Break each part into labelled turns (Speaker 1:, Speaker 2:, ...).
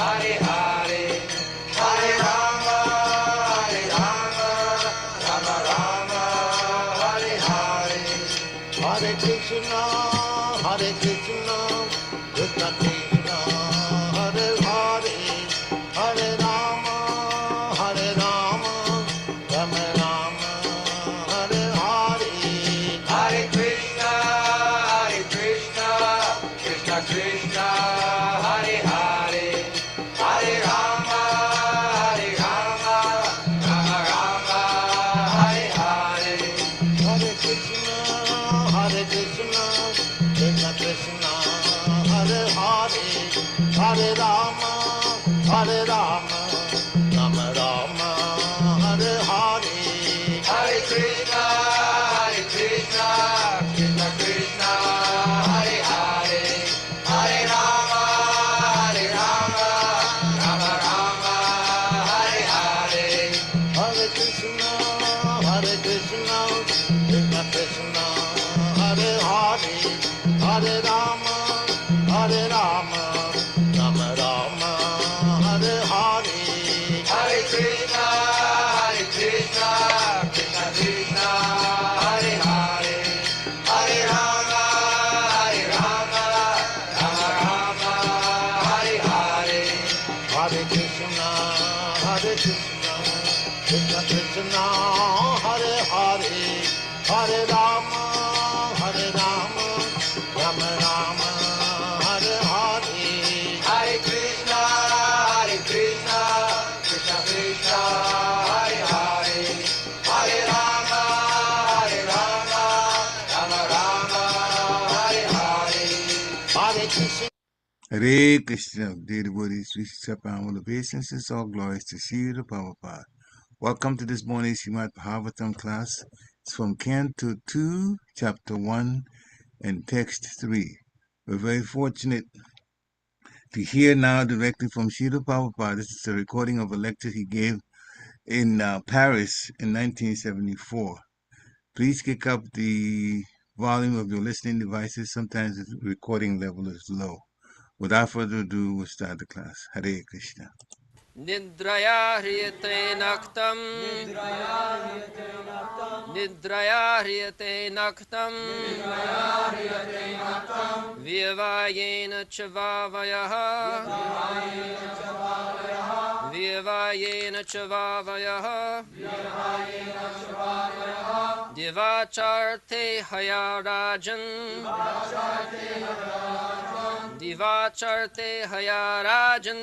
Speaker 1: Hare Hare, Hare Rama, Rama Rama, Hare Hare.
Speaker 2: Hare Krishna, Krishna Krishna, Hare Hare, Hare Rama, Rama Rama, Hare Hare.
Speaker 1: Hare Krishna, Krishna Krishna, Hare Hare, Hare Rama, Rama Rama, Hare Hare.
Speaker 2: Hare Krishna, Krishna Krishna, Hare Hare, Hare Rama, Rama Rama, Hare Hare.
Speaker 1: Hare Krishna, Krishna Krishna, Hare Hare, Hare Rama, Rama Rama, Hare Hare.
Speaker 2: Hare Krishna, Krishna Krishna, Hare Hare, Hare Rama, Rama Rama, Hare Hare.
Speaker 1: Hare Krishna, Krishna Krishna, Hare Hare, Hare Rama, Rama Rama, Hare Hare.
Speaker 2: Hare Krishna, Krishna Krishna, Hare Hare, Hare Rama, Rama Rama, Hare Hare.
Speaker 1: Hare Krishna, Krishna Krishna, Hare Hare, Hare Rama, Rama Rama, Hare Hare.
Speaker 2: Hare Krishna.
Speaker 3: Hare Krishna, dear devotees, we accept our obeisances, all glories to Srila Prabhupada. Welcome to this morning's Srimad Bhagavatam class. It's from Canto 2, Chapter 1, and Text 3. We're very fortunate to hear now directly from Srila Prabhupada. This is a recording of a lecture he gave in Paris in 1974. Please kick up the volume of your listening devices. Sometimes the recording level is low. Without further ado, we'll start the class. Hare Krishna.
Speaker 4: Nidrayā hriyate naktaṁ, nidrayā hriyate naktaṁ, vyavāyena ca vayaḥ, vyavāyena ca vayaḥ, divā cārthehayā rājan, divā cārthehayā rājan,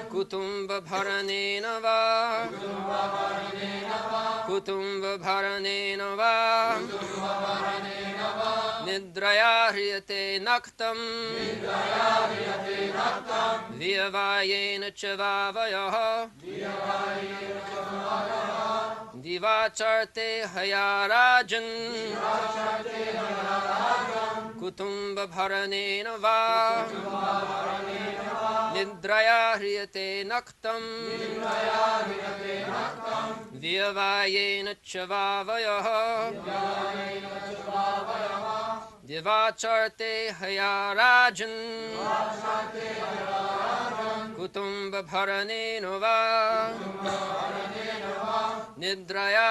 Speaker 4: kuṭumba-bharaṇena vā, kuṭumba-bharaṇena vā, nidrayā hriyate naktaṁ, vyavāyena ca vayaḥ, divā cārthehayā rājan, kuṭumba-bharaṇena vā, nidrayā hriyate naktaṁ, vyavāyena ca vayaḥ, divā cārthehayā rājan, kuṭumba-bharaṇena vā, nidrayā,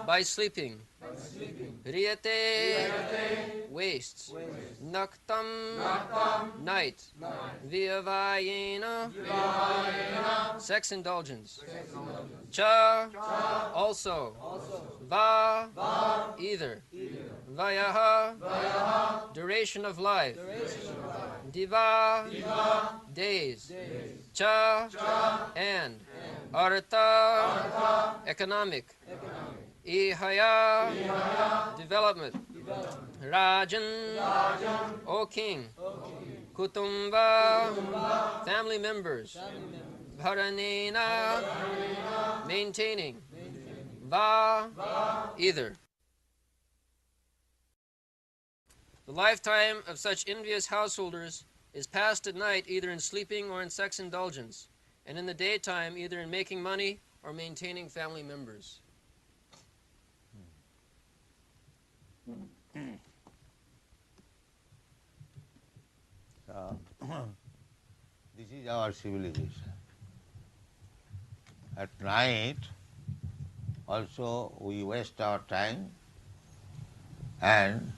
Speaker 4: by sleeping, hriyate, wastes, naktaṁ, night, vyavāyena, sex indulgence, ca, also, va, either, vayaḥ, duration of life, divā, days, ca, and, artha, economic, ihaya, development, rājan, O king, kuṭumba, family members, bharaṇena, maintaining, va, either. The lifetime of such envious householders is passed at night either in sleeping or in sex indulgence, and in the daytime either in making money or maintaining family members.
Speaker 2: This is our civilization. At night also we waste our time, and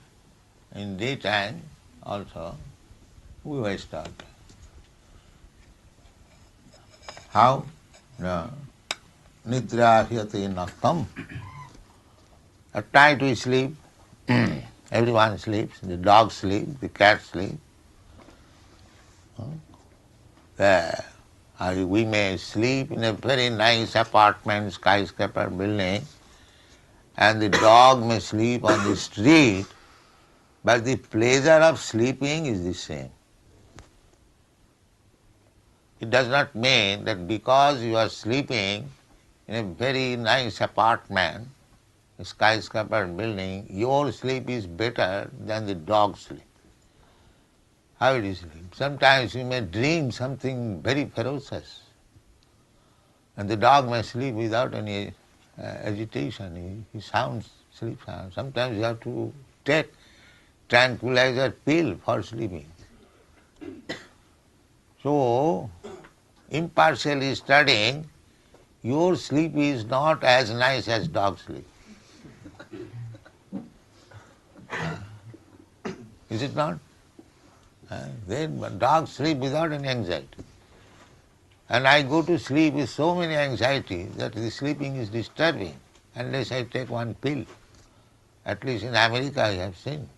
Speaker 2: in daytime also we waste our time. How? No. Nidrayā hriyate naktaṁ. At night we sleep, everyone sleeps, the dog sleeps, the cat sleeps. We may sleep in a very nice apartment, skyscraper building, and the dog may sleep on the street, but the pleasure of sleeping is the same. It does not mean that because you are sleeping in a very nice apartment, a skyscraper building, your sleep is better than the dog's sleep. How it is sleep? Sometimes you may dream something very ferocious, and the dog may sleep without any agitation. He sleep sounds. Sometimes you have to take tranquilizer pill for sleeping. So, impartially studying, your sleep is not as nice as dog sleep. Is it not? Then dogs sleep without any anxiety. And I go to sleep with so many anxieties that the sleeping is disturbing unless I take one pill. At least in America I have seen.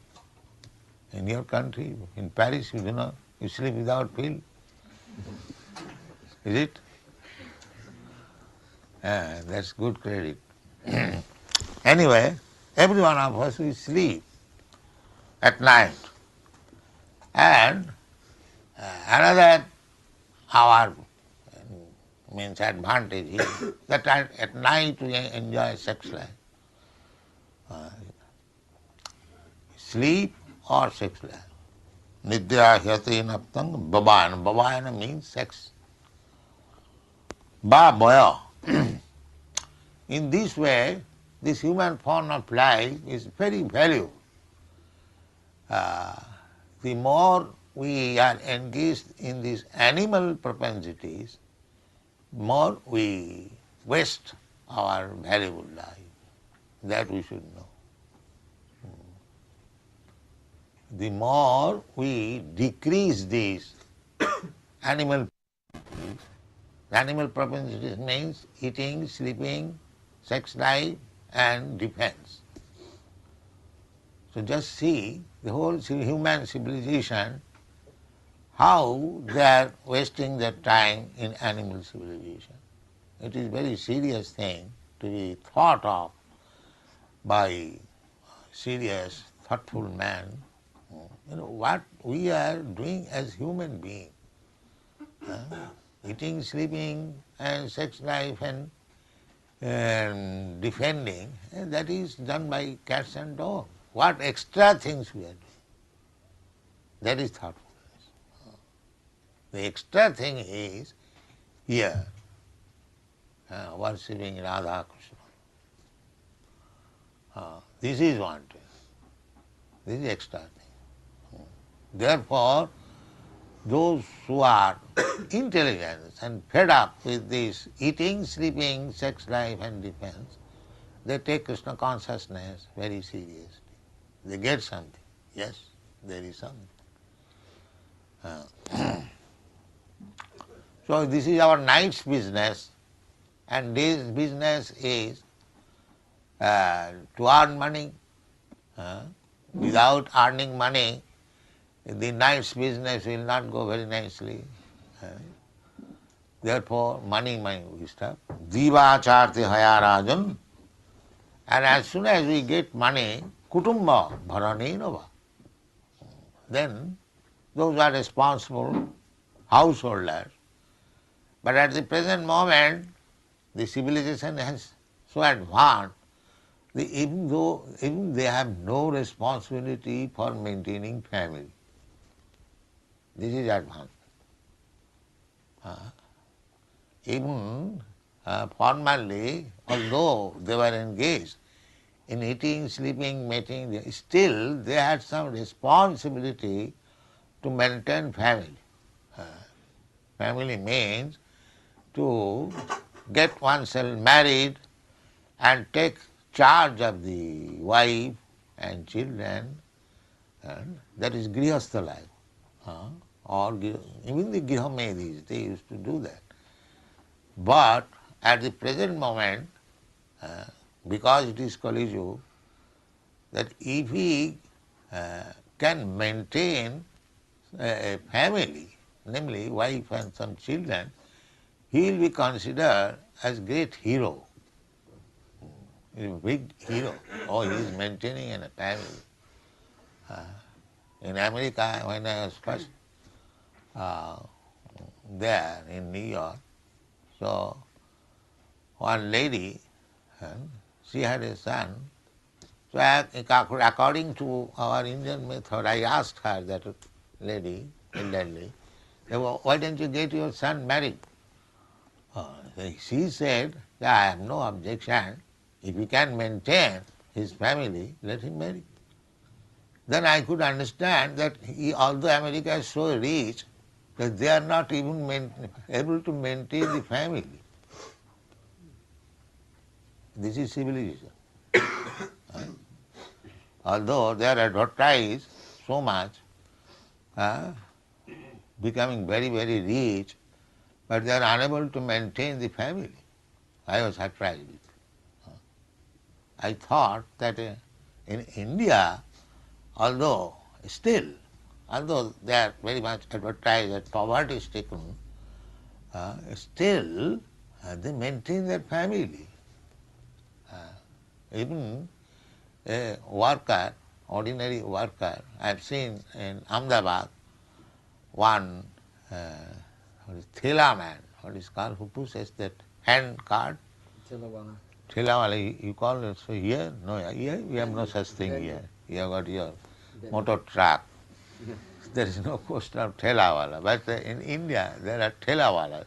Speaker 2: In your country, in Paris, you do not, you sleep without pill. Is it? That's good credit. Anyway, every one of us will sleep at night. And another our means advantage is that at night we enjoy sex life. Sleep or sex life. Nidrayā hriyate naktaṁ vyavāyena. Vyavāyena means sex. Vayaḥ. In this way, this human form of life is very valuable. The more we are engaged in these animal propensities, more we waste our valuable life. That we should know. The more we decrease these animal propensities means eating, sleeping, sex life and defense. So just see the whole human civilization, how they are wasting their time in animal civilization. It is a very serious thing to be thought of by serious, thoughtful man. What we are doing as human beings. Eating, sleeping and sex life and defending, that is done by cats and dogs. What extra things we are doing? That is thoughtfulness. The extra thing is here, worshipping Radha Krishna. This is one thing. This is extra thing. Therefore, those who are intelligent and fed up with this eating, sleeping, sex life and defense, they take Krishna consciousness very seriously. They get something. Yes, there is something. So this is our night's business, and this business is to earn money. Without earning money, the night's business will not go very nicely. Therefore, money we stop. Divā cārthehayā rājan. And as soon as we get money, kuṭumba-bharaṇena. Then those are responsible householders. But at the present moment, the civilization has so advanced, even they have no responsibility for maintaining family. This is advanced. Even formerly, although they were engaged in eating, sleeping, mating, still they had some responsibility to maintain family. Family means to get oneself married and take charge of the wife and children, and that is grihastha life. Even the grihamedis, they used to do that. But at the present moment, because it is Kali Yuga, that if he can maintain a family, namely wife and some children, he will be considered as great hero. He is a big hero. Oh, he is maintaining a family. In America, when I was first there in New York, so one lady, she had a son. So according to our Indian method, I asked her, that lady, elderly, why don't you get your son married? She said, I have no objection. If he can maintain his family, let him marry. Then I could understand that although America is so rich, that they are not even able to maintain the family. This is civilization. Although they are advertised so much, becoming very, very rich, but they are unable to maintain the family. I was surprised. I thought that in India, although they are very much advertised as poverty-stricken, still they maintain their family. Even a worker, ordinary worker, I have seen in Ahmedabad one thela man, what is called, who pushes that hand cart. Thelawala, you call it so here? No, here we have no such thing here. You have got your motor truck. There is no question of thelawala. But in India there are thelawalas.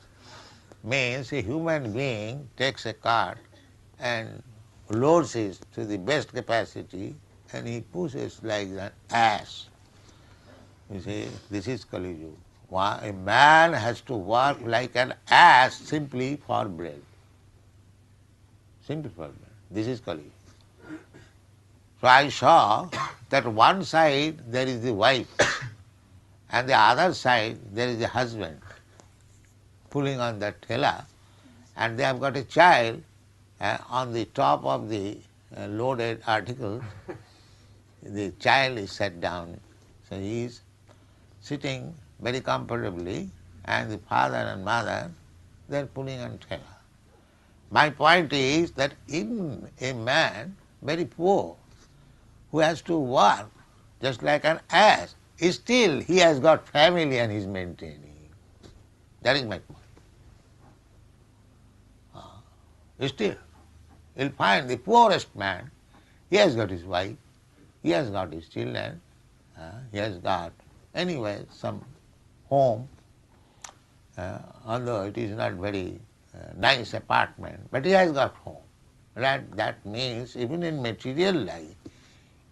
Speaker 2: Means a human being takes a cart and loads it to the best capacity and he pushes like an ass. You see, this is Kali Yuga. A man has to work like an ass simply for bread. Simply for bread. This is Kali Yuga. So I saw that one side there is the wife and the other side there is the husband pulling on that thela, and they have got a child on the top of the loaded articles. The child is set down, so he is sitting very comfortably, and the father and mother, they are pulling on thela. My point is that even a man, very poor, who has to work just like an ass, still he has got family and he is maintaining. That is my point. Still, you'll find the poorest man, he has got his wife, he has got his children, he has got anyway some home, although it is not very nice apartment, but he has got home. That means even in material life,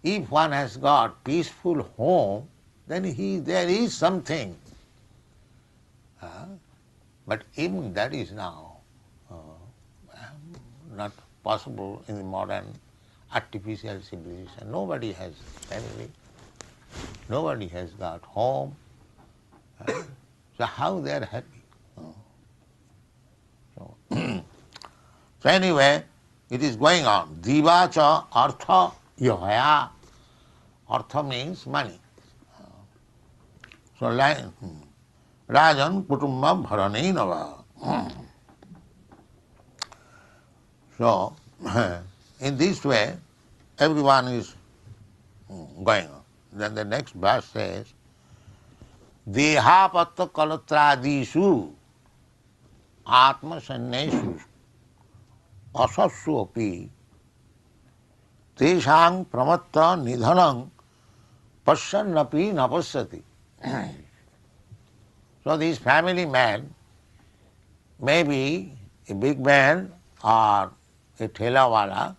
Speaker 2: if one has got peaceful home, then there is something. But even that is now not possible in the modern artificial civilization. Nobody has family, nobody has got home. So how they are happy? So anyway, it is going on. Divā ca cārthehayā. Artha means money. So rājan kuṭumba-bharaṇena. So in this way, everyone is going on. Then the next verse says, dehapatta kalatrādīsū ātma-sannyēsū asassu-api teshāṃ pramatta nidhanaṃ pasyannapi na pasyati. So this family man may be a big man or a thelawala,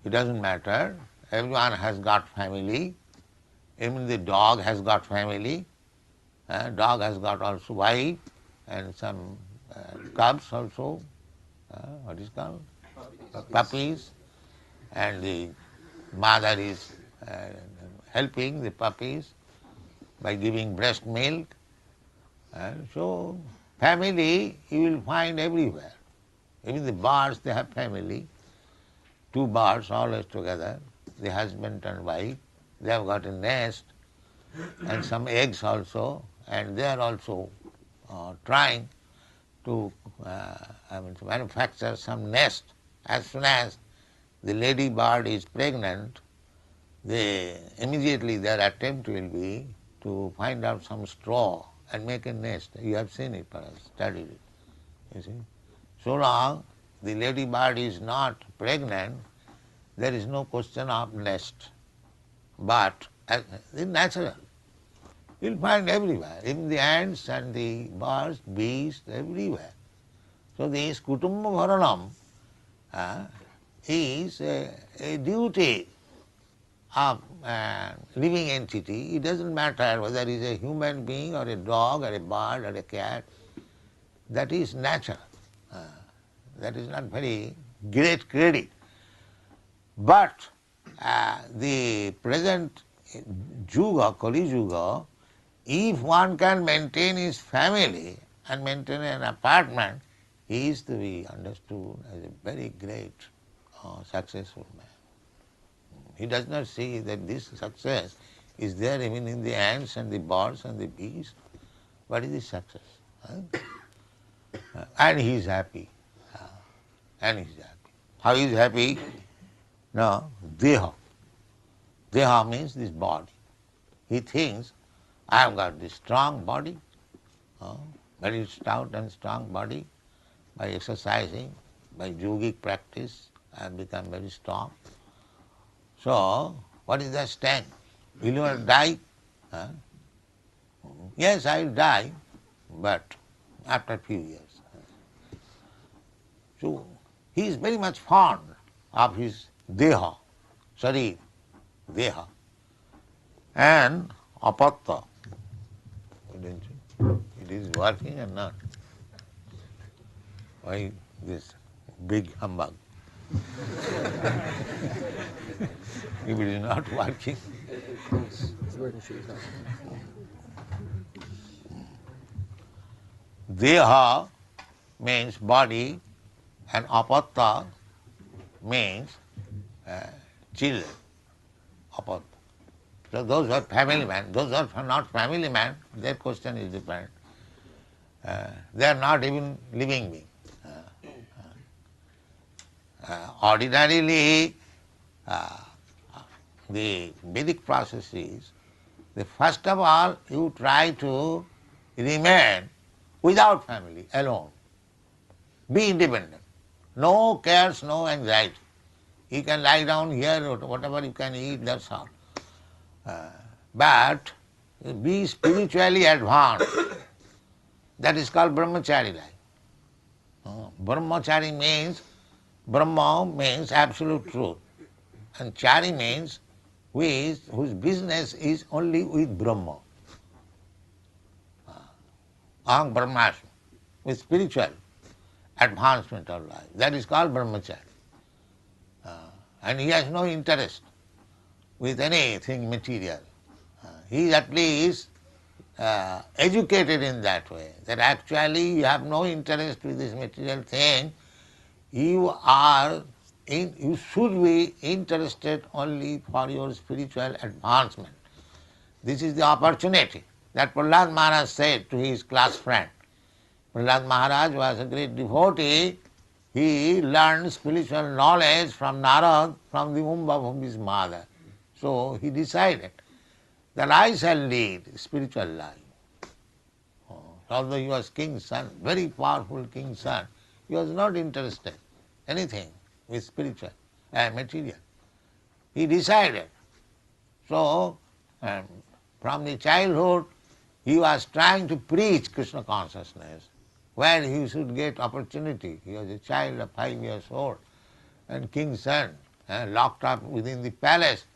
Speaker 2: it doesn't matter. Everyone has got family. Even the dog has got family. Dog has got also wife and some cubs also, what is called? Puppies. And the mother is helping the puppies by giving breast milk. So family you will find everywhere. Even the birds, they have family. Two birds always together, the husband and wife. They have got a nest and some eggs also, and they are also trying to to manufacture some nest. As soon as the lady bird is pregnant, immediately their attempt will be to find out some straw and make a nest. You have seen it, perhaps, studied it. You see? So long the lady bird is not pregnant, there is no question of nest. But it's natural. You'll find everywhere, even the ants and the birds, bees, everywhere. So this kuṭumba-bharaṇam is a duty of living entity. It doesn't matter whether it is a human being or a dog or a bird or a cat. That is natural. That is not very great credit. But the present Yuga, Kali Yuga, if one can maintain his family and maintain an apartment, he is to be understood as a very great, successful man. He does not see that this success is there even in the ants and the birds and the bees. What is his success? And he is happy. And he is happy. How he is happy? No, divā. Divā means this body. He thinks, I have got this strong body, very stout and strong body. By exercising, by yogic practice, I have become very strong. So, what is the strength? Will you die? Yes, I will die, but after a few years. So, he is very much fond of his deha, sharir, deha, and apatta. It is working or not? Why this big humbug? If it is not working,
Speaker 4: It's working, Srila.
Speaker 2: deha means body and apatta means children. Apatta. So those are family men. Those are not family men, their question is different. They are not even living beings. Ordinarily, the Vedic process is, first of all, you try to remain without family, alone. Be independent. No cares, no anxiety. You can lie down here, whatever you can eat, that's all. But be spiritually advanced. That is called brahmachari life. Brahmachari means, Brahma means absolute truth. And chari means whose business is only with Brahma. Aham Brahmasmi, with spiritual advancement of life. That is called brahmachari. And he has no interest with anything material. He is at least educated in that way, that actually you have no interest with this material thing. You should be interested only for your spiritual advancement. This is the opportunity that Prahlad Maharaj said to his class friend. Prahlad Maharaj was a great devotee. He learned spiritual knowledge from Narad, from the womb of his mother. So he decided that I shall lead spiritual life. Although he was king's son, very powerful king's son, he was not interested anything with spiritual and material. He decided. So, from the childhood, he was trying to preach Krishna consciousness, where he should get opportunity. He was a child of 5 years old, and king's son, locked up within the palace.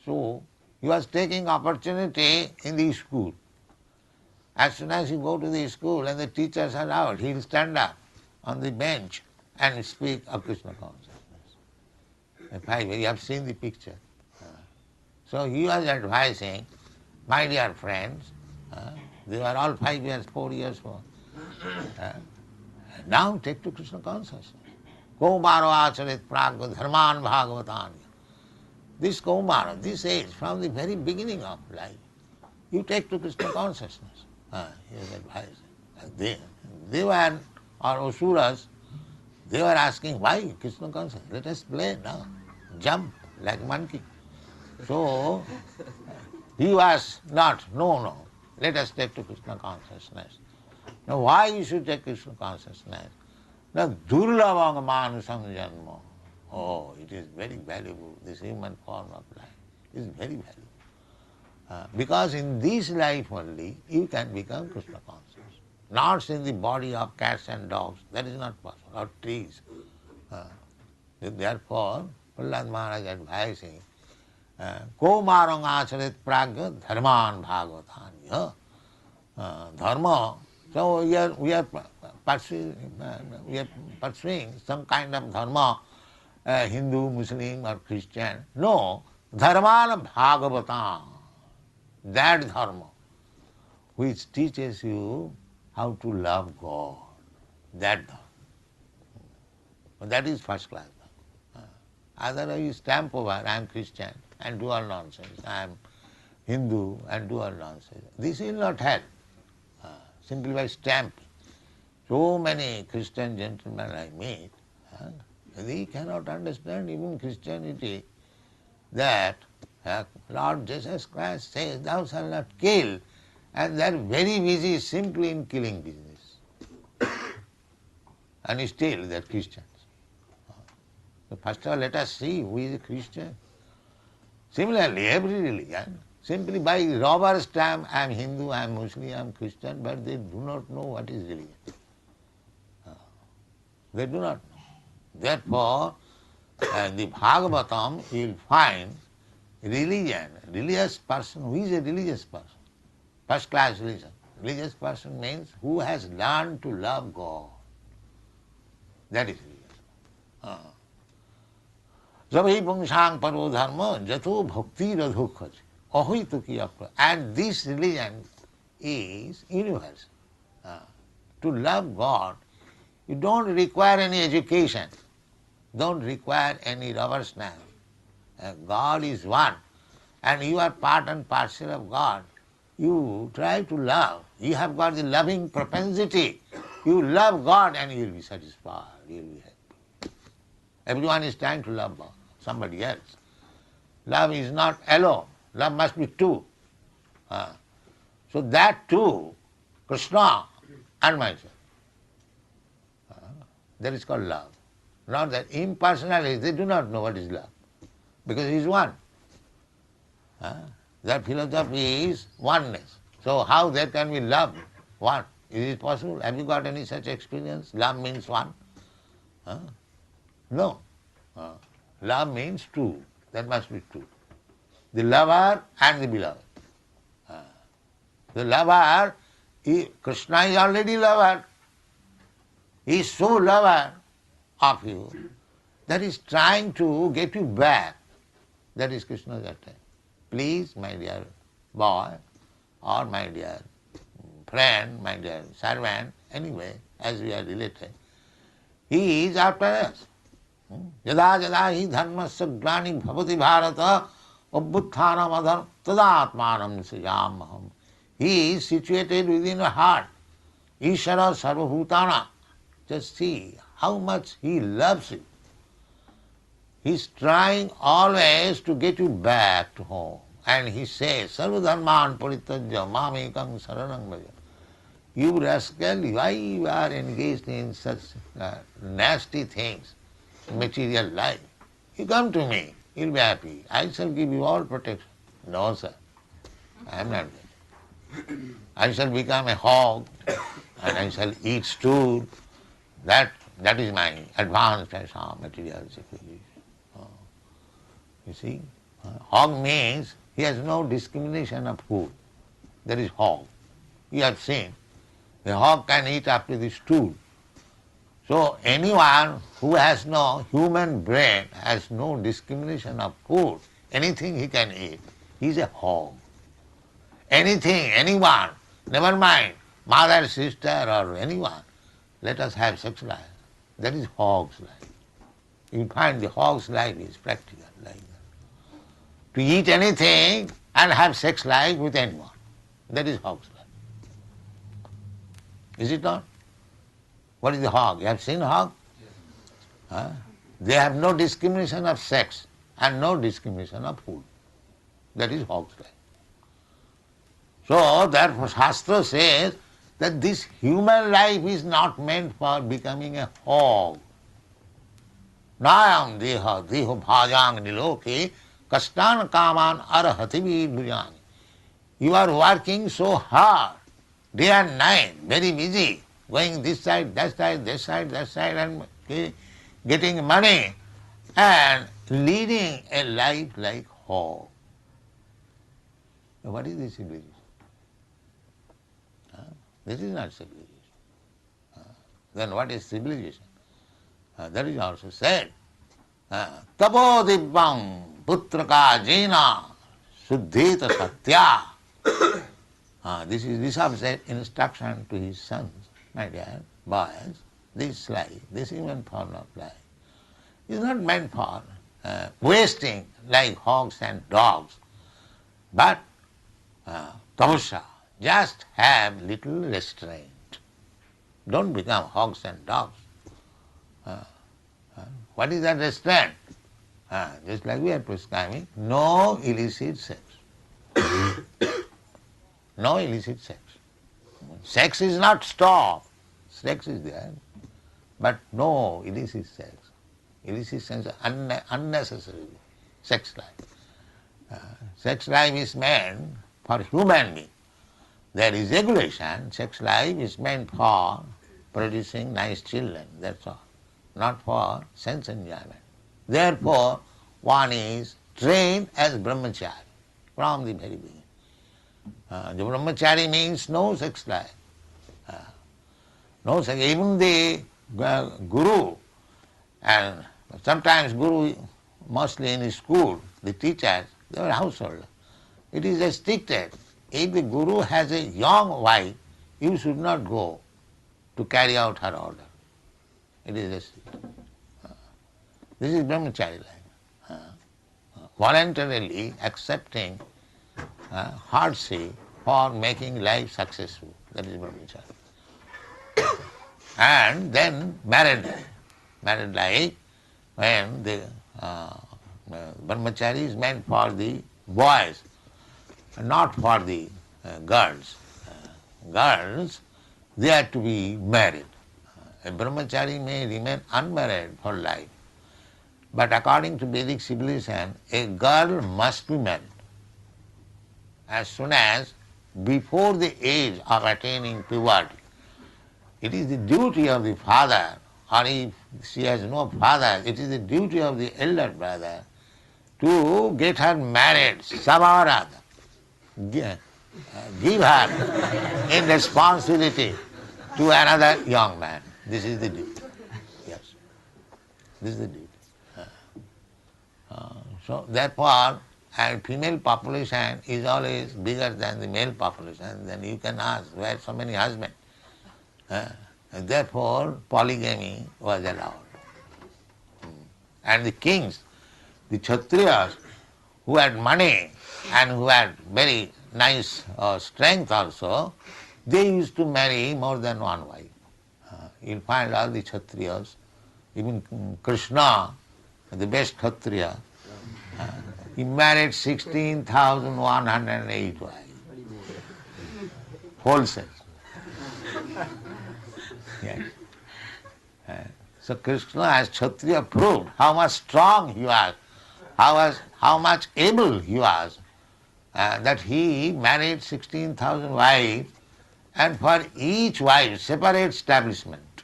Speaker 2: So, he was taking opportunity in the school. As soon as you go to the school and the teachers are out, he'll stand up on the bench and speak of Krishna consciousness. You have seen the picture. So he was advising, my dear friends, they were all 5 years, 4 years old. Now take to Krishna consciousness. Kaumaro acharit pragya dharman bhagavatan. This Kaumara, this age, from the very beginning of life, you take to Krishna consciousness. He was advising. They were, or Asuras, they were asking, why Krishna consciousness? Let us play now, jump like monkey. So he was not, no, let us take to Krishna consciousness. Now why you should take Krishna consciousness? Now durlabhang manusam janma. Oh, it is very valuable, this human form of life is very valuable. Because in this life only you can become Krishna conscious. Not in the body of cats and dogs, that is not possible, or trees. Therefore, Prahlad Maharaj advising, Kaumarang acharit pragya dharman bhagavatan. Dharma, so we are pursuing some kind of dharma, Hindu, Muslim or Christian. No, dharman bhagavatan, that dharma which teaches you how to love God, that dharma. That is first class. Otherwise you stamp over, I am Christian and do all nonsense, I am Hindu and do all nonsense. This will not help, simply by stamping. So many Christian gentlemen I meet, they cannot understand even Christianity, that Lord Jesus Christ says, thou shalt not kill, and they are very busy simply in killing business. And still they are Christians. So first of all, let us see who is a Christian. Similarly, every religion, simply by rubber stamp, I am Hindu, I am Muslim, I am Christian, but they do not know what is religion. They do not know. Therefore, the Bhagavatam, you will find religion, religious person. Who is a religious person? First class religion. Religious person means who has learned to love God. That is religion. Jabhi pungsang paro dharma jato bhakti radhukhac. Ahoy tuki. And this religion is universal. To love God, you don't require any education, don't require any rubber stamp. God is one, and you are part and parcel of God. You try to love. You have got the loving propensity. You love God and you will be satisfied, you will be happy. Everyone is trying to love somebody else. Love is not alone. Love must be two. So that two, Krishna and myself. That is called love. Not that impersonality, they do not know what is love, because he is one. That philosophy is oneness. So how there can be love? One. Is it possible? Have you got any such experience? Love means one? No. Love means two. That must be two. The lover and the beloved. The lover, Krishna is already lover. He is so lover of you that he is trying to get you back. That is Krishna's attempt. Please, my dear boy, or my dear friend, my dear servant, anyway, as we are related, he is after us. Yada yada hi dharmasya glani bhavati bharata abbutthanam adhar tadatmanam siyamaham. He is situated within your heart. Ishara sarvabhutana. Just see how much he loves you. He is trying always to get you back to home. And he says, Sarvadharman parityajya mamekam saranam vraja. You rascal, why you are engaged in such nasty things, material life? You come to me, you'll be happy. I shall give you all protection. No, sir, I am not there. I shall become a hog and I shall eat stool. That is my advanced material civilization. You see, hog means he has no discrimination of food. That is hog. You have seen. The hog can eat up to the stool. So anyone who has no human brain, has no discrimination of food, anything he can eat, he is a hog. Anything, anyone, never mind, mother, sister or anyone, let us have sex life. That is hog's life. You find the hog's life is practical like that. To eat anything and have sex life with anyone. That is hog's life. Is it not? What is the hog? You have seen hog? Huh? They have no discrimination of sex and no discrimination of food. That is hog's life. So therefore Shastra says that this human life is not meant for becoming a hog. Nayam deha deho bhajang niloke kastan kaman arhati viduyani. You are working so hard, day and night, very busy, going this side, that side, this side, that side, and getting money and leading a life like hog. What is this civilization? This is not civilization. Then what is civilization? That is also said. Tapo divyam putraka jena suddhita satya. This is Rishabh said instruction to his sons, my dear boys, this life, this human form of life, is not meant for wasting like hogs and dogs, but tapasya. Just have little restraint. Don't become hogs and dogs. What is that restraint? Just like we are prescribing, no illicit sex. No illicit sex. Sex is not stopped. Sex is there, but no illicit sex. Illicit sex is unnecessary sex life. Sex life is meant for human being. There is regulation. Sex life is meant for producing nice children, that's all, not for sense enjoyment. Therefore, one is trained as brahmachari from the very beginning. The brahmachari means no sex life. No sex. Even the guru, and sometimes guru, mostly in his school, the teachers, they were household. It is restricted. If the guru has a young wife, you should not go to carry out her order. It is restricted. This is brahmachari life. Voluntarily accepting hardship for making life successful. That is brahmachari. And then married life. Married life, when the brahmachari is meant for the boys, not for the girls. Girls, they are to be married. A brahmachari may remain unmarried for life. But according to Vedic civilization, a girl must be married as soon as before the age of attaining puberty. It is the duty of the father, or if she has no father, it is the duty of the elder brother to get her married somehow or other. Give her in responsibility to another young man. This is the duty. Yes, this is the duty. So therefore, and female population is always bigger than the male population. Then you can ask, where so many husbands? And therefore, polygamy was allowed. And the kings, the Kshatriyas, who had money and who had very nice strength also, they used to marry more than one wife. You'll find all the Kshatriyas, even Krishna, the best Kshatriya, he married 16,108 wives. Wholesale. Yes. So Krishna as Kshatriya proved how much strong he was, how much able he was, that he married 16,000 wives, and for each wife separate establishment,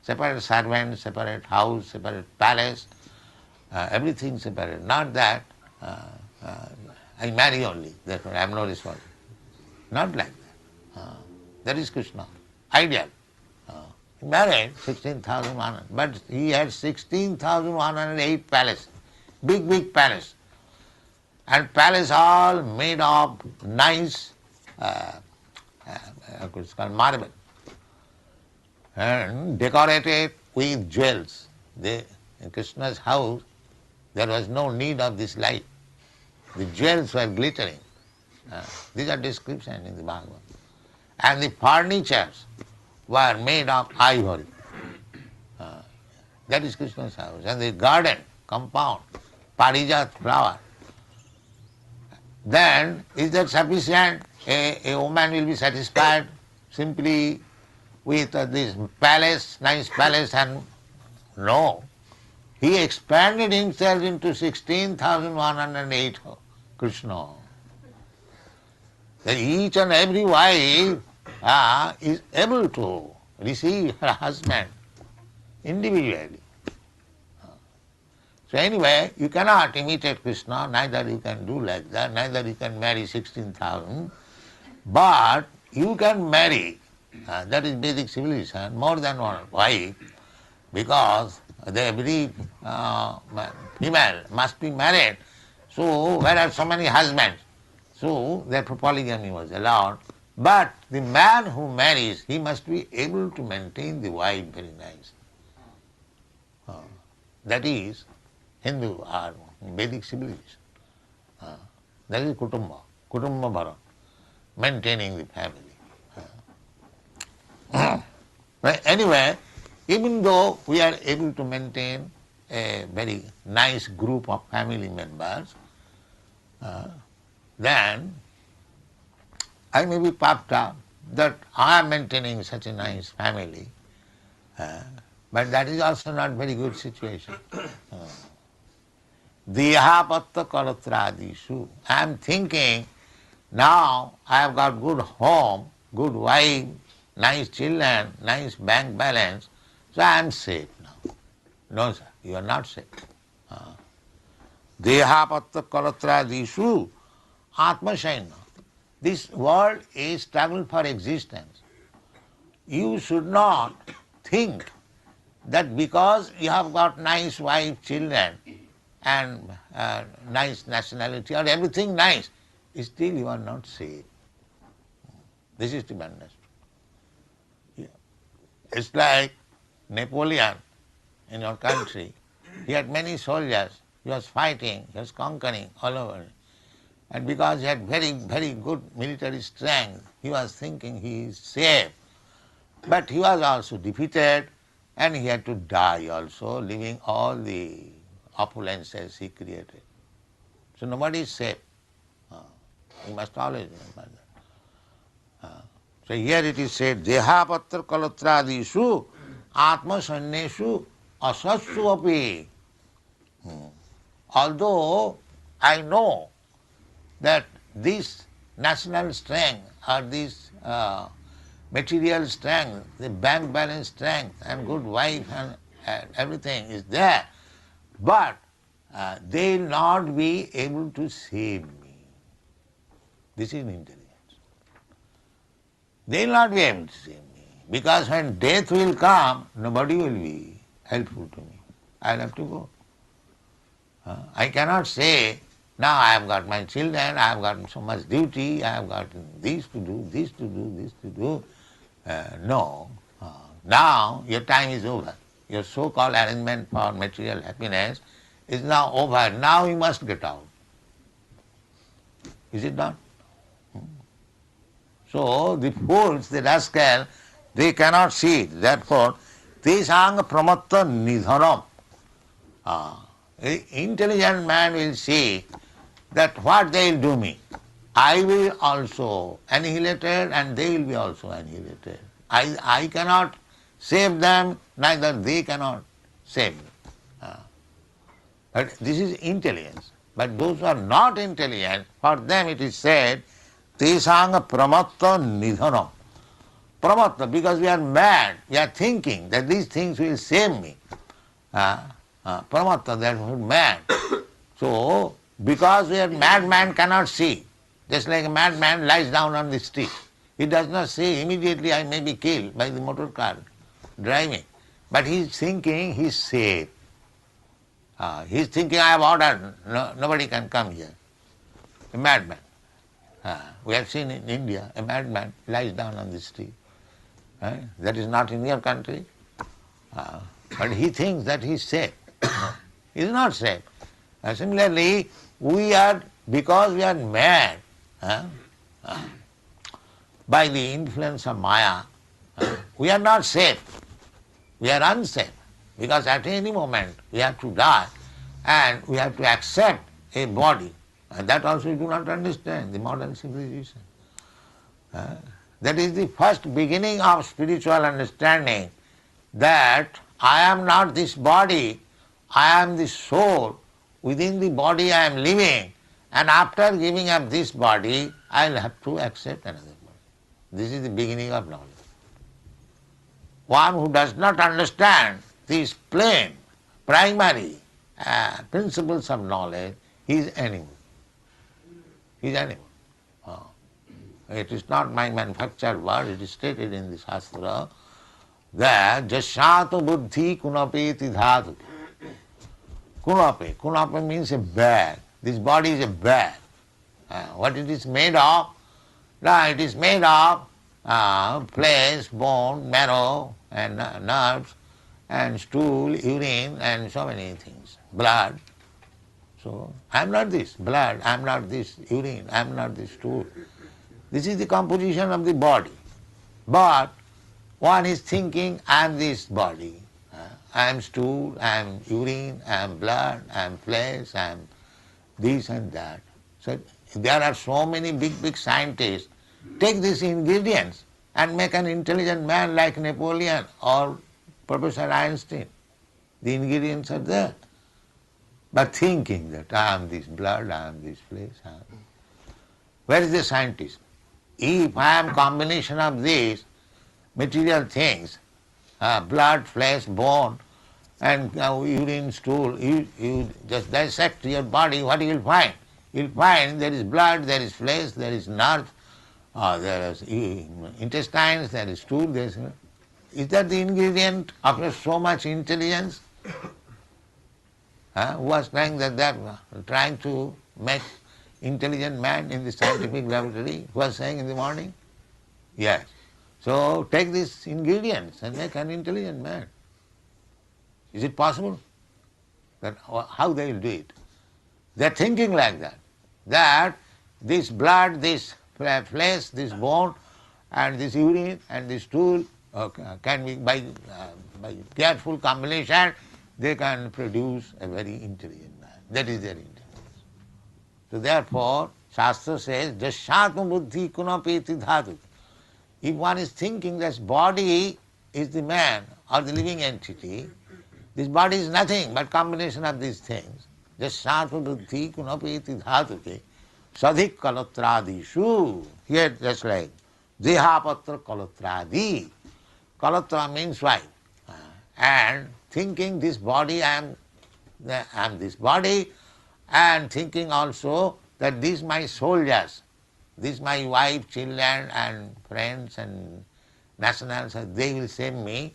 Speaker 2: separate servant, separate house, separate palace, everything separate. Not that I marry only, therefore I am no responsibility. Not like that. That is Krishna, ideal. He married 16,100, but he had 16,108 palace, big palace. And palace all made of nice, it's called marble, and decorated with jewels. In Krishna's house, there was no need of this light. The jewels were glittering. These are descriptions in the Bhagavad. And the furnitures were made of ivory. That is Krishna's house. And the garden, compound, parijat flower. Then, is that sufficient? A woman will be satisfied simply with this palace, nice palace, and no. He expanded himself into 16,108 Krishna. That each and every wife is able to receive her husband individually. So anyway, you cannot imitate Krishna, neither you can do like that, neither you can marry 16,000, but you can marry, that is basic civilization, more than one wife, because every female must be married. So where are so many husbands? So therefore polygamy was allowed. But the man who marries, he must be able to maintain the wife very nice. That is Hindu or Vedic civilization. That is kuṭumba-bharaṇena, maintaining the family. But anyway, even though we are able to maintain a very nice group of family members, then I may be puffed up that I am maintaining such a nice family, but that is also not very good situation. Divā. I am thinking, now I have got good home, good wife, nice children, nice bank balance, so I am safe now. No sir, you are not safe. Divā. Atma-shaina. This world is struggle for existence. You should not think that because you have got nice wife, children, and nice nationality, or everything nice, still you are not safe. This is to be understood. It's like Napoleon in your country. He had many soldiers. He was fighting, he was conquering all over. And because he had very good military strength, he was thinking he is safe. But he was also defeated, and he had to die also, leaving all the opulences he created. So nobody is safe. You must always remember that. So here it is said, Dehapatra kalatrādīshu atma-sanneshu asassu api. Although I know that this national strength or this material strength, the bank balance strength and good wife and everything is there, but they will not be able to save me. This is intelligence. They will not be able to save me, because when death will come, nobody will be helpful to me. I will have to go. I cannot say, now I have got my children, I have got so much duty, I have got this to do, this to do, this to do. No. Now your time is over. Your so-called arrangement for material happiness is now over. Now you must get out. Is it not? So the fools, the rascal, they cannot see it. Therefore, tesang pramatta nidhanam. Intelligent man will see that what they will do me. I will also annihilated and they will be also annihilated. I cannot save them, neither they cannot save me. But this is intelligence. But those who are not intelligent, for them it is said, tesang pramatta nidhanam. Pramatta, because we are mad, we are thinking that these things will save me. Pramatta, that is mad. So, because we are mad, man cannot see. Just like a madman lies down on the street. He does not say immediately I may be killed by the motor car driving. But he is thinking he is safe. He is thinking I have ordered, nobody can come here. A madman. We have seen in India, a madman lies down on the street. That is not in your country. But he thinks that he is safe. He is not safe. Similarly, because we are mad by the influence of Maya, we are not safe. We are unsafe. Because at any moment we have to die and we have to accept a body. And that also we do not understand, the modern civilization. That is the first beginning of spiritual understanding, that I am not this body, I am the soul. Within the body I am living, and after giving up this body, I will have to accept another body. This is the beginning of knowledge. One who does not understand these plain, primary principles of knowledge, he is animal. He is animal. It is not my manufactured word, it is stated in the Shastra that jasyato buddhi kunapeti dhatu. Kunape means a bag. This body is a bag. What it is made of? It is made of flesh, bone, marrow, and nerves, and stool, urine, and so many things. Blood. So, I am not this blood, I am not this urine, I am not this stool. This is the composition of the body. But one is thinking, I am this body. I am stool, I am urine, I am blood, I am flesh, I am this and that. So there are so many big scientists. Take these ingredients and make an intelligent man like Napoleon or Professor Einstein. The ingredients are there. But thinking that I am this blood, I am this flesh, where is the scientist? If I am combination of these material things, blood, flesh, bone, and urine, stool, you just dissect your body, what you will find? You will find there is blood, there is flesh, there is nerve, there is intestines, there is stool. Is that the ingredient of so much intelligence? Who was trying trying to make intelligent man in the scientific laboratory? Who was saying in the morning? Yes. So take these ingredients and make an intelligent man. Is it possible? How they will do it? They are thinking like that. That this blood, this flesh, this bone, and this urine and this stool can be by careful combination, they can produce a very intelligent man. That is their intelligence. So therefore, Shastra says, Jashatma buddhi kunapeti dhatu. If one is thinking that body is the man or the living entity, this body is nothing but combination of these things. Jashatma buddhi kunapeti dhatu. Sadhik kalatrādishu. Here just like dehapatra kalatrādi. Kalatra means wife. And thinking this body, I am this body, and thinking also that these my soldiers, this my wife, children, and friends and nationals, they will save me.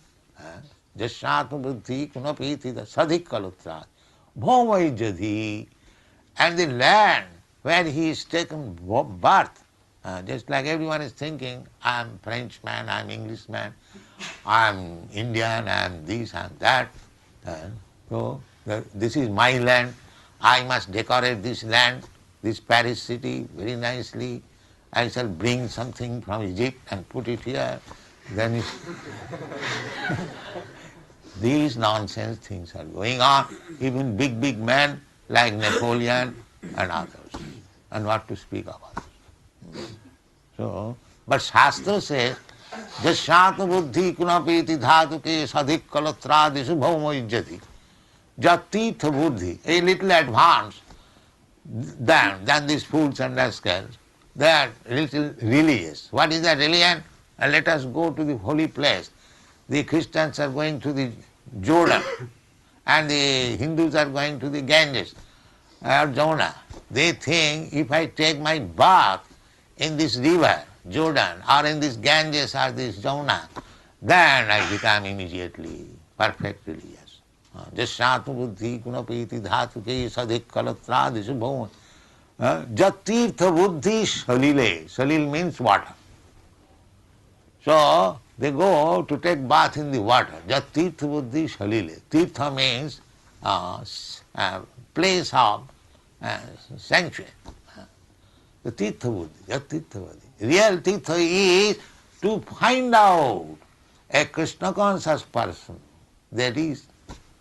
Speaker 2: Jashatma buddhi kunapiti sadhik kalutra. Bhomai. And the land where he is taken birth, just like everyone is thinking, I am Frenchman, I am Englishman, I am Indian, I am this, I am that. So this is my land, I must decorate this land, this Paris city very nicely. I shall bring something from Egypt and put it here. Then these nonsense things are going on. Even big men like Napoleon and others. And what to speak of others. So, but Shastra says, Jashatma buddhi kunapeti dhatuke sadhik kalatrādishu bhauma ijjati. Jatitha buddhi, a little advanced than these fools and rascals. They are little religious. What is that religion? Let us go to the holy place. The Christians are going to the Jordan and the Hindus are going to the Ganges or Jonah. They think if I take my bath in this river, Jordan, or in this Ganges or this Jamuna, then I become immediately, perfectly, yes. Jasyatu buddhi gunapiti dhatuke sadhik kalatradisu bhoma. Jatirtha buddhi salile. Salil means water. So they go to take bath in the water. Jatirtha buddhi salile. Tirtha means place of sanctuary. The tirtha buddhi, jatirtha buddhi. Real tirtha is to find out a Krishna conscious person. That is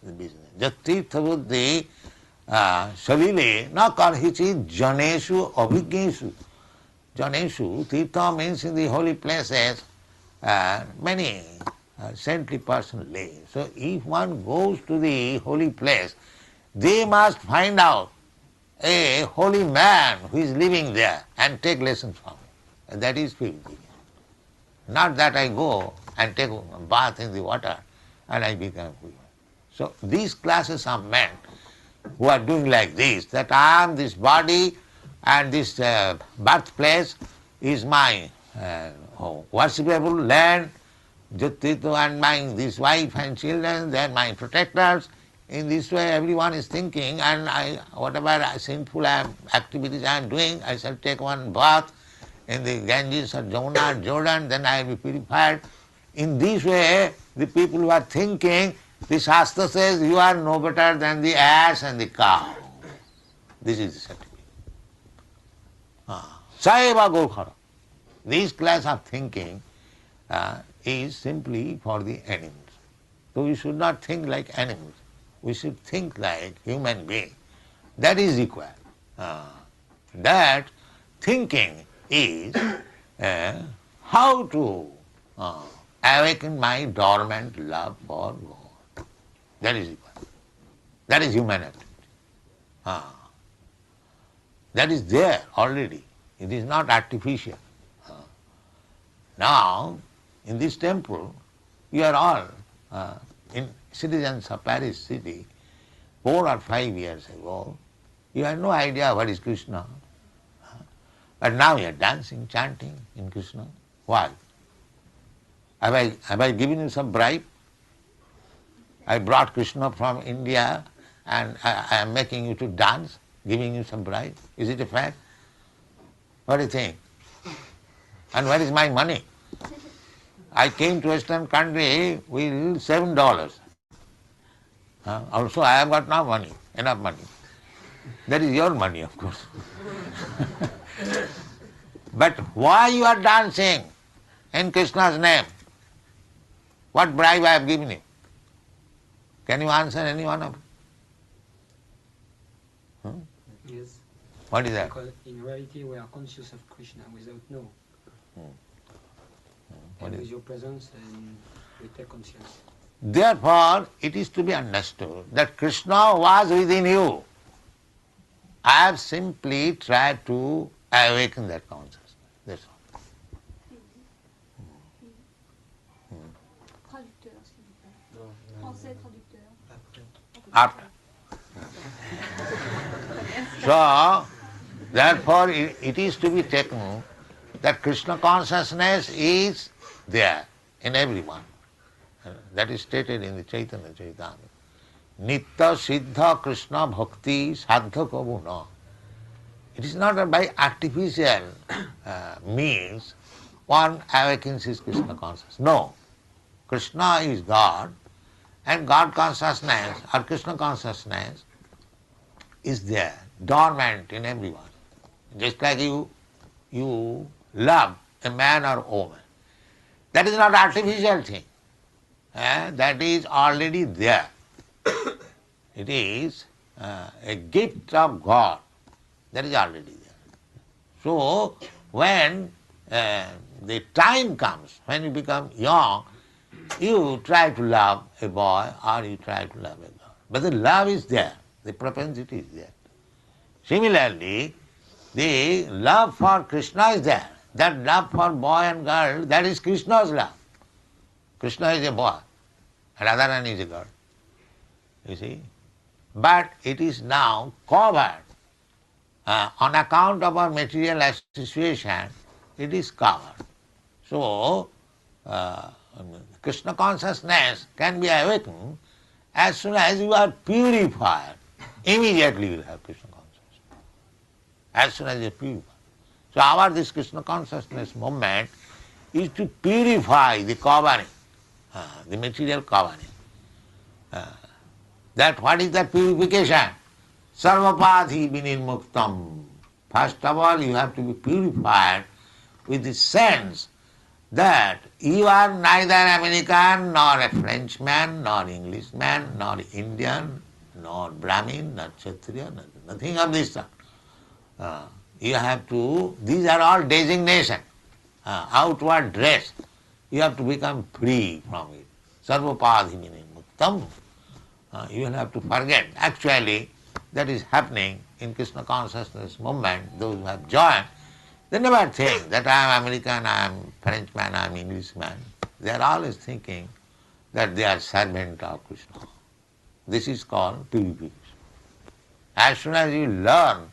Speaker 2: the business. Jatirtha buddhi salile na karhichi janeshu abhigneshu. Janeshu, tirtha means in the holy places, many saintly persons live. So if one goes to the holy place, they must find out a holy man who is living there and take lessons from him. And that is pilgrimage. Not that I go and take a bath in the water and I become holy. So these classes are men who are doing like this, that I am this body and this birthplace is my worshipable land, and my this wife and children, they are my protectors. In this way everyone is thinking, and whatever sinful activities I am doing, I shall take one bath in the Ganges or Jamuna or Jordan, then I will be purified. In this way the people who are thinking, the Shastra says you are no better than the ass and the cow. This is the certificate. Saiva Gokhara. This class of thinking is simply for the animals. So we should not think like animals. We should think like human beings. That is required. That thinking is how to awaken my dormant love for God. That is required. That is human activity. That is there already. It is not artificial. Now, in this temple, you are all citizens of Paris city. 4 or 5 years ago, you had no idea what is Krishna. But now you are dancing, chanting in Krishna. Why? Have I given you some bribe? I brought Krishna from India and I am making you to dance, giving you some bribe. Is it a fact? What do you think? And where is my money? I came to Western country with $7. Also I have got no money, enough money. That is your money, of course. But why you are dancing in Krishna's name? What bribe I have given you? Can you answer any one of you?
Speaker 5: Yes.
Speaker 2: What is that?
Speaker 5: Because in reality we are conscious of Krishna without know. And with your presence and we take conscience.
Speaker 2: Therefore, it is to be understood that Krishna was within you. I have simply tried to awaken that consciousness. That's all.
Speaker 6: Traducteur, s'il vous plaît. Français traducteur.
Speaker 2: After. So, therefore, it is to be taken that Krishna consciousness is there in everyone. That is stated in the Chaitanya Charitamrita. Nitya Siddha Krishna Bhakti Sadha Kabuna. It is not by artificial means one awakens his Krishna consciousness. No. Krishna is God, and God consciousness or Krishna consciousness is there, dormant in everyone. Just like you love a man or woman. That is not artificial thing. That is already there. It is a gift of God. That is already there. So, when the time comes, when you become young, you try to love a boy or you try to love a girl. But the love is there. The propensity is there. Similarly, the love for Krishna is there. That love for boy and girl, that is Krishna's love. Krishna is a boy, Radharani is a girl. You see? But it is now covered on account of our material association. it is covered. So, Krishna consciousness can be awakened as soon as you are purified. Immediately you will have Krishna consciousness. As soon as you are purified. So our this Krishna consciousness movement is to purify the covering, the material covering. That what is that purification? Sarvapadhi vinirmuktam. First of all, you have to be purified with the sense that you are neither American, nor a Frenchman, nor Englishman, nor Indian, nor Brahmin, nor Kshatriya, nothing of this sort. You have to, these are all designation, outward dress. You have to become free from it. Sarvapadhi vinirmuktam. You will have to forget. Actually, that is happening in Krishna consciousness movement. Those who have joined, they never think that I am American, I am Frenchman, I am Englishman. They are always thinking that they are servant of Krishna. This is called purification. As soon as you learn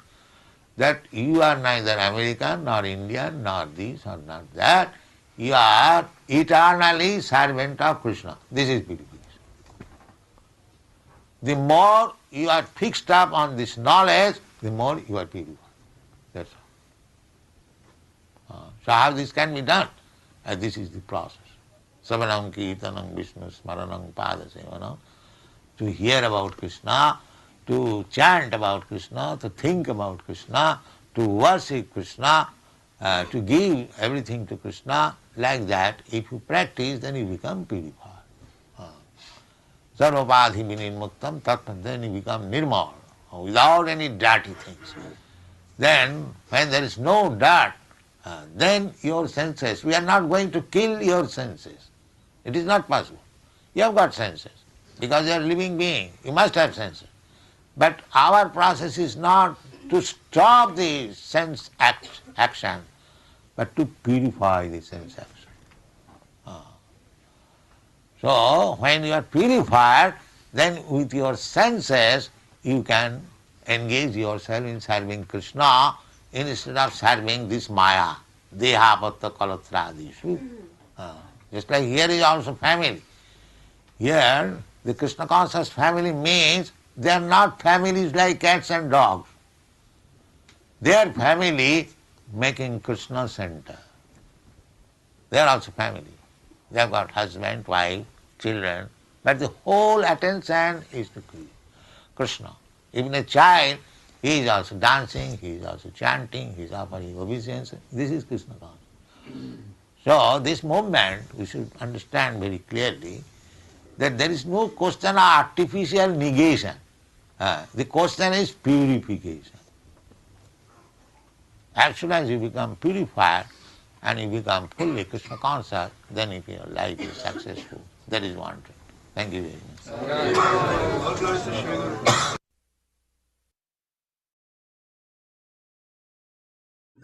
Speaker 2: that you are neither American nor Indian nor this or not that, you are eternally servant of Krishna. This is purification. The more you are fixed up on this knowledge, the more you are purified. That's all. So how this can be done? This is the process. Savanam kirtanam Vishnu smaranam padasevanam. To hear about Krishna, to chant about Krishna, to think about Krishna, to worship Krishna, to give everything to Krishna, like that, if you practice, then you become purified. Sarvapadhi vinirmuktam, then you become nirmal, without any dirty things. Then, when there is no dirt, then your senses, we are not going to kill your senses. It is not possible. You have got senses. Because you are a living being, you must have senses. But our process is not to stop the sense action, but to purify the sense action. So, when you are purified, then with your senses you can engage yourself in serving Krishna instead of serving this Maya, dehapatta kalatradishu. Just like here is also family. Here, the Krishna conscious family means they are not families like cats and dogs. They are family making Krishna center. They are also family. They have got husband, wife, children, but the whole attention is to Krishna. Even a child, he is also dancing, he is also chanting, he is offering obeisance. This is Krishna consciousness. So this movement, we should understand very clearly that there is no question of artificial negation. The question is purification. As soon as you become purified and you become fully Krishna conscious, then if your life is successful. That is one thing. Thank you very much.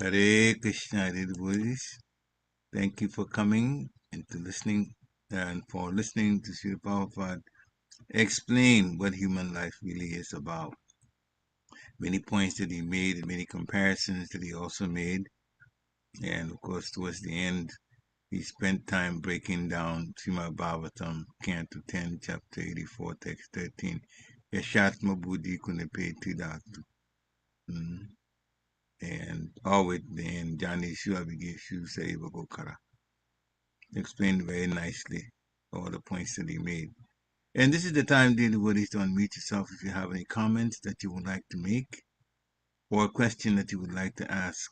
Speaker 3: Hare Krishna, dear devotees. Thank you for coming and to listening and for listening to Srila Prabhupada explain what human life really is about. Many points that he made and many comparisons that he also made. And of course, towards the end, he spent time breaking down Srimad Bhagavatam, Canto 10, Chapter 84, Text 13. Yashatma Buddhi Kunepe Tidatu. And always the end, Jani Shuabigeshu Saiva Gokara. Explained very nicely all the points that he made. And this is the time, dear devotees, to unmute yourself if you have any comments that you would like to make or a question that you would like to ask.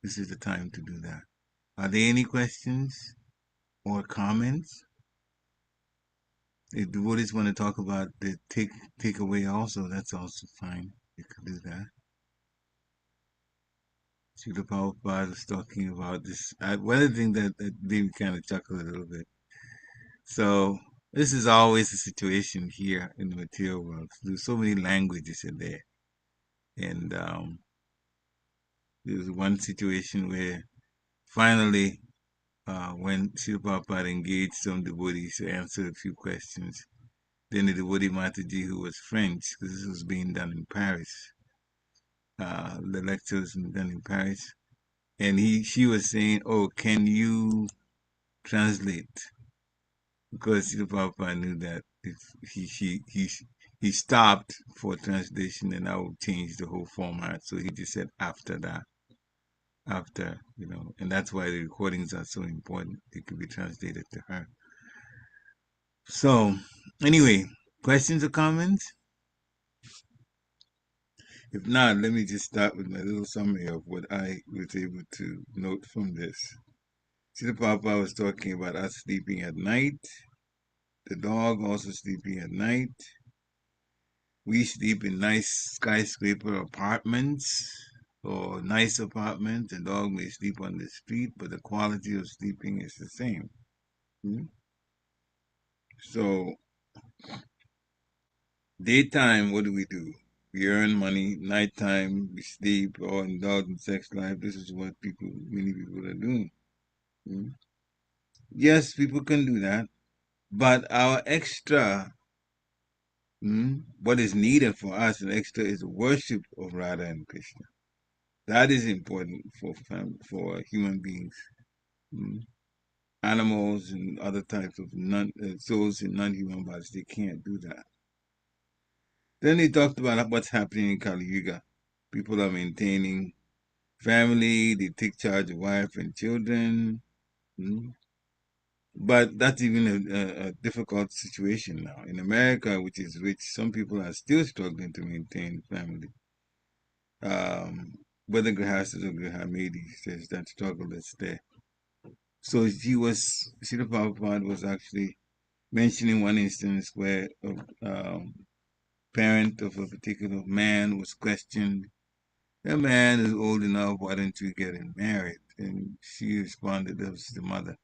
Speaker 3: This is the time to do that. Are there any questions or comments? If devotees want to talk about the takeaway also, that's also fine. You could do that. Srila Prabhupada was talking about this. One of the things that made me kind of chuckle a little bit. So this is always the situation here in the material world. There's so many languages in there. And there was one situation where finally, when Srila Prabhupada engaged some devotees to answer a few questions, then the devotee Mataji, who was French, because this was being done in Paris, the lecture was done in Paris, and she was saying, "Oh, can you translate?" Because Srila Prabhupada knew that if he stopped for translation, and I would change the whole format. So he just said after that, and that's why the recordings are so important. They could be translated to her. So, anyway, questions or comments? If not, let me just start with my little summary of what I was able to note from this. Srila Prabhupada was talking about us sleeping at night, the dog also sleeping at night. We sleep in nice skyscraper apartments or nice apartments. The dog may sleep on the street, but the quality of sleeping is the same. So, daytime, what do? We earn money. Nighttime, we sleep or indulge in sex life. This is what many people are doing. Yes, people can do that, but our extra, what is needed for us, an extra is worship of Radha and Krishna. That is important for human beings. Animals and other types of souls in non-human bodies, they can't do that. Then they talked about what's happening in Kali Yuga. People are maintaining family, they take charge of wife and children. But that's even a difficult situation now. In America, which is rich, some people are still struggling to maintain family. Whether Grihastas or Grihamedis, there's that struggle that's there. So Srila Prabhupada was actually mentioning one instance where a parent of a particular man was questioned. The man is old enough, why don't you get him married? And she responded, that was the mother,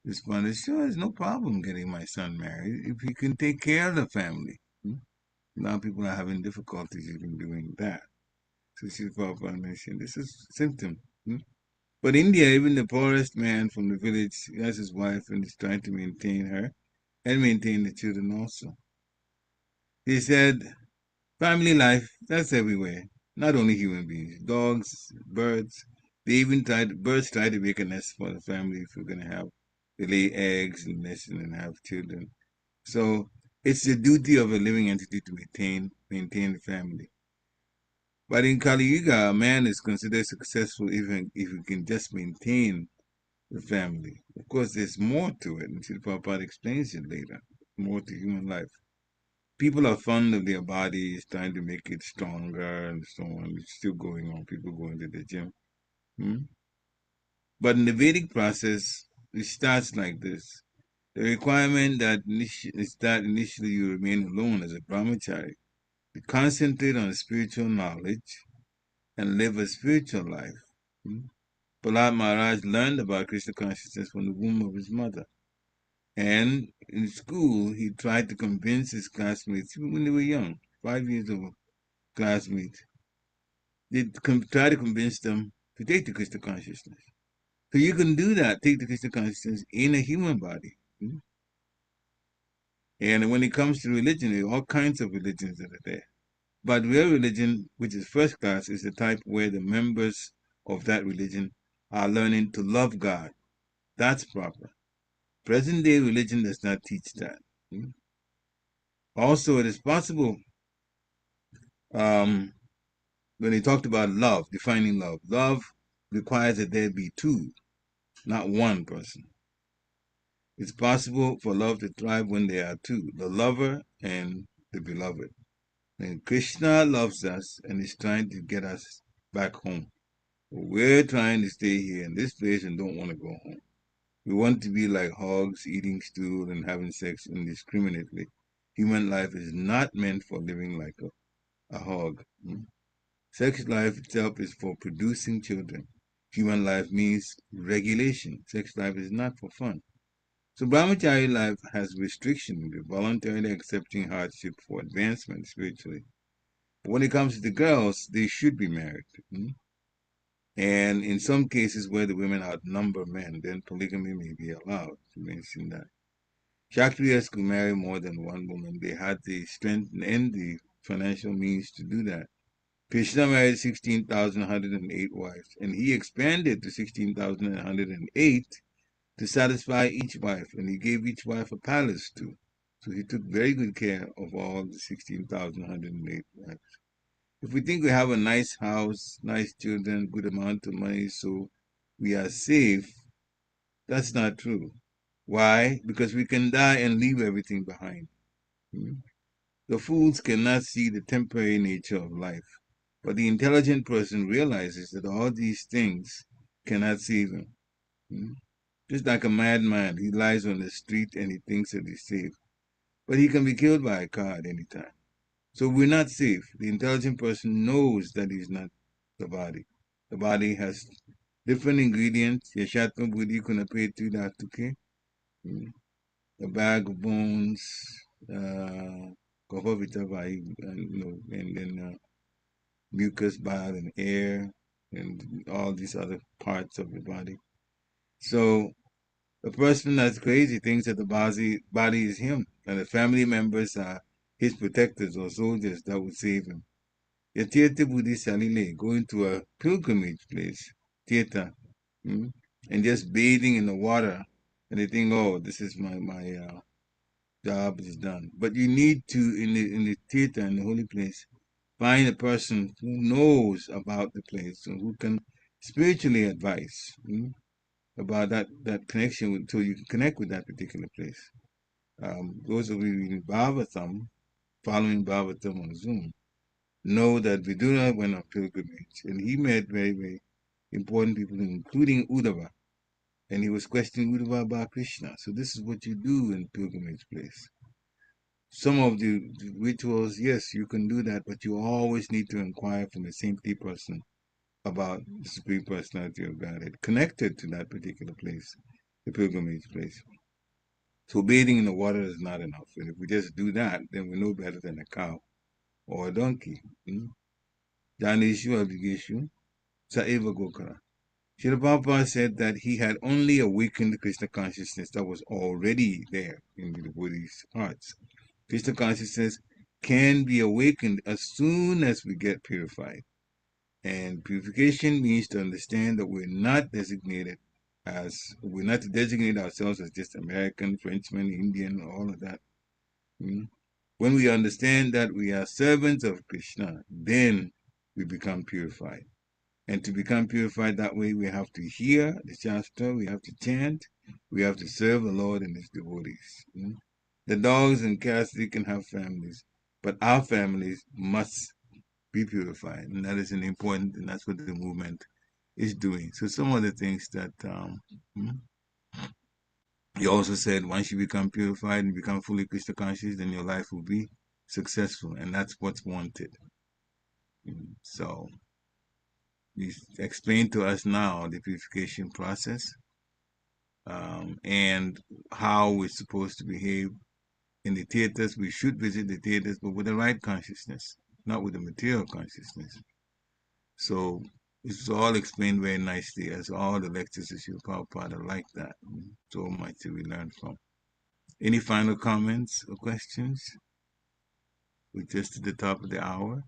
Speaker 3: responded, sure, there's no problem getting my son married if he can take care of the family. Now people are having difficulties even doing that. So Srila Prabhupada mentioned this is a symptom. But India, even the poorest man from the village has his wife and is trying to maintain her and maintain the children also. He said, family life, that's everywhere. Not only human beings, dogs, birds. Birds try to make a nest for the family if you're going to lay eggs and nest and have children. So it's the duty of a living entity to maintain the family. But in Kali Yuga, a man is considered successful even if he can just maintain the family. Of course, there's more to it, and Srila Prabhupada explains it later, more to human life. People are fond of their bodies, trying to make it stronger and so on. It's still going on, people going to the gym. But in the Vedic process, it starts like this. The requirement is that initially you remain alone as a brahmachari, to concentrate on spiritual knowledge and live a spiritual life. Prahlad Maharaj learned about Krishna consciousness from the womb of his mother. And in school, he tried to convince his classmates, even when they were young, 5 years old classmates, they try to convince them to take the Krishna consciousness. So you can do that, take the Krishna consciousness in a human body. And when it comes to religion, there are all kinds of religions that are there. But real religion, which is first class, is the type where the members of that religion are learning to love God. That's proper. Present day religion does not teach that. Also, it is possible, when he talked about love, defining love requires that there be two, not one person. It's possible for love to thrive when there are two, the lover and the beloved. And Krishna loves us and is trying to get us back home. We're trying to stay here in this place and don't want to go home. We want to be like hogs, eating stool and having sex indiscriminately. Human life is not meant for living like a hog. Sex life itself is for producing children. Human life means regulation. Sex life is not for fun. So brahmachari life has restriction, voluntarily accepting hardship for advancement spiritually. But when it comes to the girls, they should be married. And in some cases where the women outnumber men, then polygamy may be allowed. To mention that. Kshatriyas could marry more than one woman. They had the strength and the financial means to do that. Krishna married 16,108 wives, and he expanded to 16,108 to satisfy each wife, and he gave each wife a palace too. So he took very good care of all the 16,108 wives. If we think we have a nice house, nice children, good amount of money, so we are safe, that's not true. Why? Because we can die and leave everything behind. The fools cannot see the temporary nature of life, but the intelligent person realizes that all these things cannot save him. Just like a madman, he lies on the street and he thinks that he's safe, but he can be killed by a car at any time. So we're not safe. The intelligent person knows that he's not the body. The body has different ingredients. Yashatma buddhi kunapetu dhatuke. A bag of bones, and then mucus, bile, and air, and all these other parts of the body. So a person that's crazy thinks that the body is him, and the family members are his protectors or soldiers that would save him. Tirtha Buddhi Salile, going to a pilgrimage place, Tirtha, and just bathing in the water, and they think, oh, this is my job is done. But you need to, in the Tirtha, in the holy place, find a person who knows about the place and who can spiritually advise about that connection with, so you can connect with that particular place. Those of you reading Bhagavatam, following Bhagavatam on Zoom, know that Vidura went on pilgrimage and he met very, very important people, including Uddhava. And he was questioning Uddhava about Krishna. So this is what you do in pilgrimage place. Some of the rituals, yes, you can do that, but you always need to inquire from a saintly person about the Supreme Personality of Godhead, connected to that particular place, the pilgrimage place. So bathing in the water is not enough. And if we just do that, then we're no better than a cow or a donkey. Janishu Abhigeshu Saeva Gokara. Srila Prabhupada said that he had only awakened the Krishna consciousness that was already there in the devotees' hearts. Krishna consciousness can be awakened as soon as we get purified. And purification means to understand that we're not to designate ourselves as just American, Frenchman, Indian, all of that. When we understand that we are servants of Krishna, then we become purified. And to become purified that way, we have to hear the Shastra, we have to chant, we have to serve the Lord and His devotees. The dogs and cats, they can have families, but our families must be purified. And that is an important, and that's what the movement is doing. So some of the things that he also said, once you become purified and become fully Krishna conscious, then your life will be successful, and that's what's wanted. So he explained to us now the purification process and how we're supposed to behave in the theaters. We should visit the theaters, but with the right consciousness, not with the material consciousness. So it's all explained very nicely, as all the lectures of Srila Prabhupada are like that. So much that we learn from. Any final comments or questions? We're just at the top of the hour.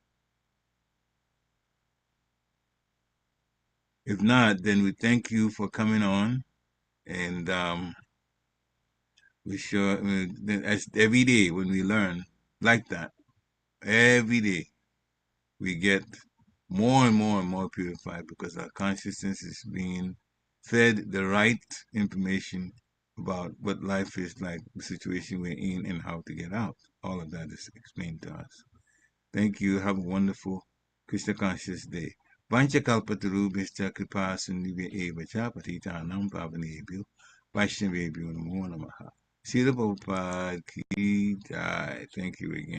Speaker 3: If not, then we thank you for coming on, and we sure, as every day when we learn like that, every day we get more and more and more purified because our consciousness is being fed the right information about what life is like, the situation we're in, and how to get out. All of that is explained to us. Thank you. Have a wonderful Krishna conscious day. Vanchakalpatarubhishcha kripa sindhubhya eva cha patitanam pavanebhyo vaishnavebhyo namo namaha. Srila Prabhupada ki jai. Thank you again.